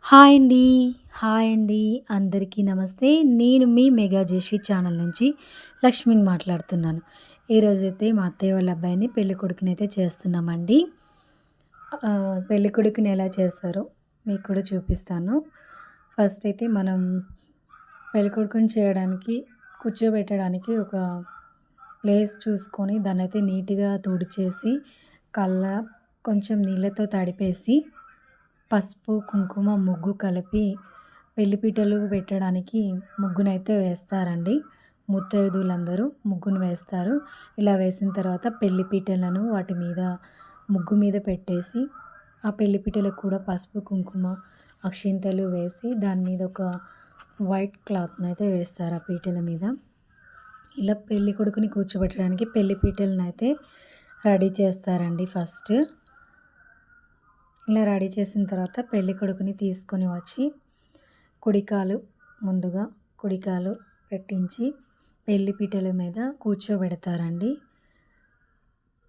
Hi అండి. Hi అండి. అందరికీ నమస్తే. నేను మీ మెగా జేష్వి ఛానల్ నుంచి లక్ష్మిని మాట్లాడుతున్నాను. ఈరోజైతే మా అత్తయ్య వాళ్ళ అబ్బాయిని పెళ్ళికొడుకునైతే చేస్తున్నామండి. పెళ్ళికొడుకుని ఎలా చేస్తారో మీకు కూడా చూపిస్తాను. ఫస్ట్ అయితే మనం పెళ్ళికొడుకుని చేయడానికి కూర్చోబెట్టడానికి ఒక ప్లేస్ చూసుకొని దాన్నైతే నీట్‌గా తుడిచేసి కల్లా కొంచెం నీళ్ళతో తడిపేసి పసుపు, కుంకుమ, ముగ్గు కలిపి పెళ్లిపీటలు పెట్టడానికి ముగ్గునైతే వేస్తారండి. ముత్తైదువులందరూ ముగ్గును వేస్తారు. ఇలా వేసిన తర్వాత పెళ్లిపీటలను వాటి మీద ముగ్గు మీద పెట్టేసి ఆ పెళ్లిపీటలకు కూడా పసుపు, కుంకుమ, అక్షింతలు వేసి దాని మీద ఒక వైట్ క్లాత్‌నైతే వేస్తారు ఆ పీటల మీద. ఇలా పెళ్ళికొడుకుని కూర్చోబెట్టడానికి పెళ్లిపీటలనైతే రెడీ చేస్తారండి ఫస్ట్. ఇలా రెడీ చేసిన తర్వాత పెళ్ళికొడుకుని తీసుకొని వచ్చి ముందుగా కుడికాలు పెట్టించి పెళ్లిపీటల మీద కూర్చోబెడతారండి.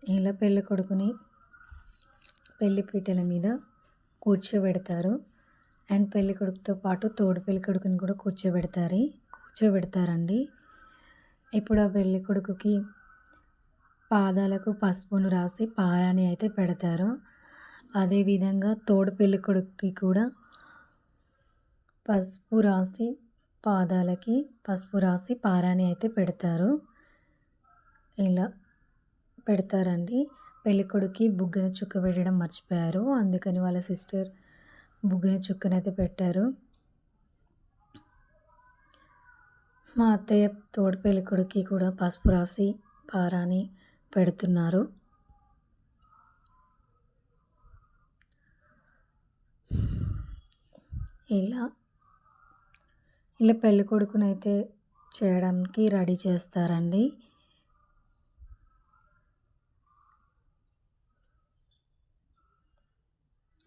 ఇలా పెళ్ళికొడుకుని పెళ్లిపీటల మీద కూర్చోబెడతారు. అండ్ పెళ్ళికొడుకుతో పాటు తోడు పెళ్ళికొడుకుని కూడా కూర్చోబెడతారండి. ఇప్పుడు ఆ పెళ్ళికొడుకుకి పాదాలకు పసుపును రాసి పారాణి అయితే పెడతారు. అదేవిధంగా తోడు పెళ్ళికొడుకుకి కూడా పాదాలకి పసుపు రాసి పారాణి అయితే పెడతారు. ఇలా పెడతారండి. పెళ్ళికొడుకుకి బుగ్గన చుక్క పెట్టడం మర్చిపోయారు. అందుకని వాళ్ళ సిస్టర్ బుగ్గన చుక్కనైతే పెట్టారు. మా అత్తయ్య తోడు పెళ్ళికొడుకుకి కూడా పసుపు రాసి పారాణి పెడుతున్నారు. ఇలా పెళ్ళికొడుకునైతే చేయడానికి రెడీ చేస్తారండి.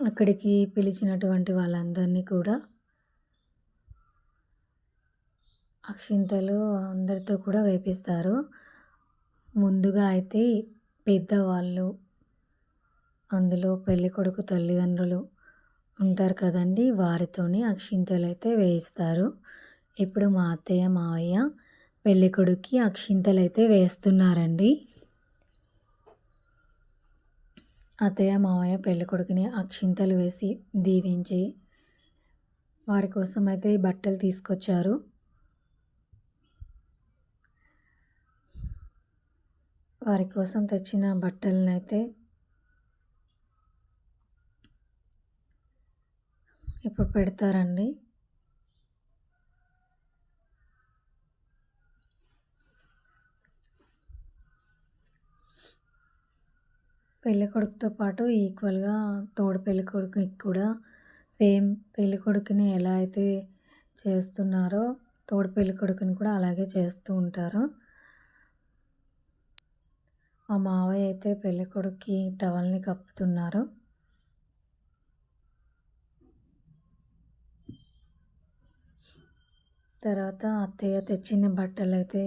అక్కడికి పిలిచినటువంటి వాళ్ళందరినీ కూడా అక్షింతలు అందరితో కూడా వేపిస్తారు. ముందుగా అయితే పెద్దవాళ్ళు, అందులో పెళ్ళికొడుకు తల్లిదండ్రులు ఉంటారు కదండి, వారితోని అక్షింతలు అయితే వేయిస్తారు. ఇప్పుడు మా అత్తయ్య మావయ్య పెళ్ళికొడుకుకి అక్షింతలు అయితే వేస్తున్నారండి. అత్తయ్య మావయ్య పెళ్ళికొడుకుని అక్షింతలు వేసి దీవించి వారి కోసం అయితే బట్టలు తీసుకొచ్చారు. వారి కోసం తెచ్చిన బట్టలను అయితే ఇప్పుడు పెడతారండి. పెళ్ళికొడుకుతో పాటు ఈక్వల్గా తోడు పెళ్ళికొడుకుకి కూడా సేమ్ పెళ్ళికొడుకుని ఎలా అయితే చేస్తున్నారో తోడు పెళ్ళికొడుకుని కూడా అలాగే చేస్తూ ఉంటారు. మా మావయ్య అయితే పెళ్ళికొడుకుకి టవల్ని కప్పుతున్నారు. తర్వాత అత్తయ్య తెచ్చిన బట్టలు అయితే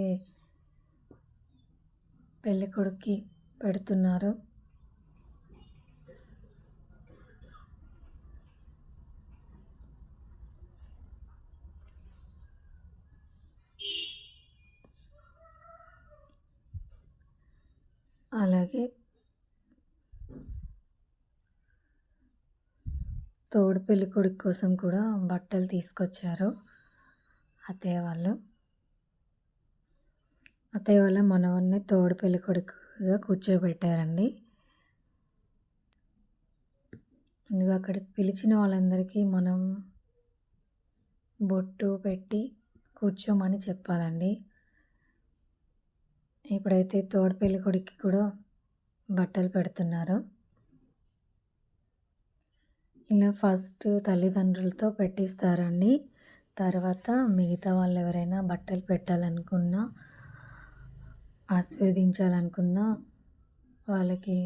పెళ్ళికొడుకుకి పెడుతున్నారు. అలాగే తోడు పెళ్ళికొడుకు కోసం కూడా బట్టలు తీసుకొచ్చారు అత్తయ్య వాళ్ళు. అత్తయ్య వాళ్ళ మనవన్ని తోడు పెళ్ళికొడుకుగా కూర్చోబెట్టారండి. అందుకు అక్కడికి పిలిచిన వాళ్ళందరికీ మనం బొట్టు పెట్టి కూర్చోమని చెప్పాలండి. ఇప్పుడైతే తోడు పెళ్ళికొడుకుకి కూడా బట్టలు పెడుతున్నారు. ఇలా ఫస్ట్ తల్లిదండ్రులతో పెట్టిస్తారండి. తర్వాత మిగతా వాళ్ళు ఎవరైనా బట్టలు పెట్టాలనుకున్నా, ఆశీర్వదించాలనుకున్నా వాళ్ళకి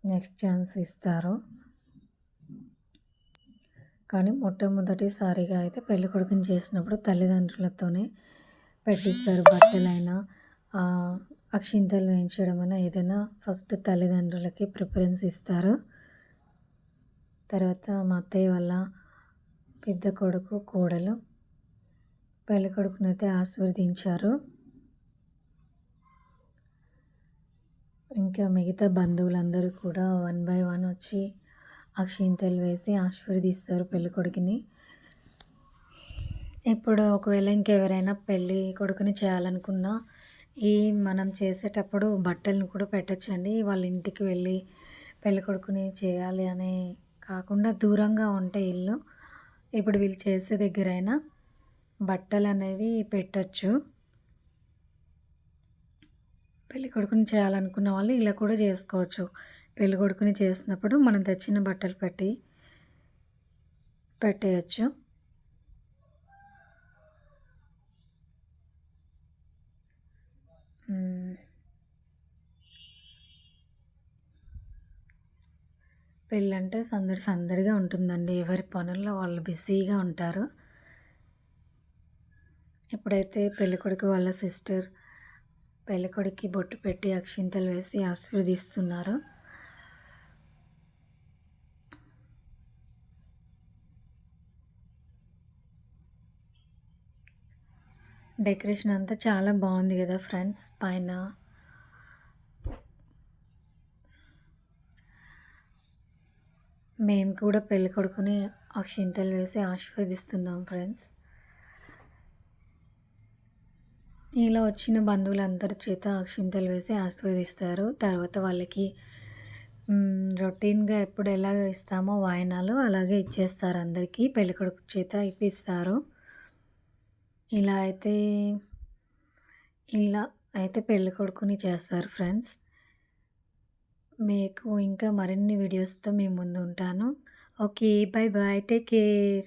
నెక్స్ట్ ఛాన్స్ ఇస్తారు. కానీ మొట్టమొదటిసారిగా అయితే పెళ్ళికొడుకుని చేసినప్పుడు తల్లిదండ్రులతోనే పెట్టిస్తారు. బట్టలైనా, అక్షింతలు వేయించడం అయినా ఏదైనా ఫస్ట్ తల్లిదండ్రులకి ప్రిఫరెన్స్ ఇస్తారు. తర్వాత మా అత్తయ్య వాళ్ళ పెద్ద కొడుకు, కోడలు పెళ్ళికొడుకునైతే ఆశీర్వదించారు. ఇంకా మిగతా బంధువులందరూ కూడా వన్ బై వన్ వచ్చి అక్షింతలు వేసి ఆశీర్వదిస్తారు పెళ్ళికొడుకుని. ఇప్పుడు ఒకవేళ ఇంకెవరైనా పెళ్ళి కొడుకుని చేయాలనుకున్నా ఈ మనం చేసేటప్పుడు బట్టలను కూడా పెట్టచ్చండి. వాళ్ళ ఇంటికి వెళ్ళి పెళ్ళికొడుకుని చేయాలి అనే కాకుండా దూరంగా ఉంటే ఇల్లు, ఇప్పుడు వీళ్ళు చేసే దగ్గరైనా బట్టలు అనేవి పెట్టచ్చు. పెళ్ళికొడుకుని చేయాలనుకున్న వాళ్ళు ఇలా కూడా చేసుకోవచ్చు. పెళ్ళికొడుకుని చేసినప్పుడు మనం తెచ్చిన బట్టలు పెట్టేయచ్చు. పెళ్ళంటే సందడి సందడిగా ఉంటుందండి. ఎవరి పనుల్లో వాళ్ళు బిజీగా ఉంటారు. ఇప్పుడైతే పెళ్ళికొడుకు వాళ్ళ సిస్టర్ పెళ్ళికొడుక్కి బొట్టు పెట్టి అక్షింతలు వేసి ఆశీర్వదిస్తున్నారు. డెకరేషన్ అంతా చాలా బాగుంది కదా ఫ్రెండ్స్. పైన మేము కూడా పెళ్ళికొడుకుని అక్షింతలు వేసి ఆశీర్వదిస్తున్నాం ఫ్రెండ్స్. ఇలా వచ్చిన బంధువులందరి చేత అక్షింతలు వేసి ఆశీర్వదిస్తారు. తర్వాత వాళ్ళకి రొటీన్గా ఎప్పుడు ఎలాగ ఇస్తామో వాయినాలు అలాగే ఇచ్చేస్తారు. అందరికీ పెళ్ళికొడుకు చేత ఇప్పిస్తారు. ఇలా అయితే పెళ్ళికొడుకుని చేస్తారు ఫ్రెండ్స్. మీకు ఇంకా మరిన్ని వీడియోస్తో మీ ముందు ఉంటాను. Okay, bye bye, take care.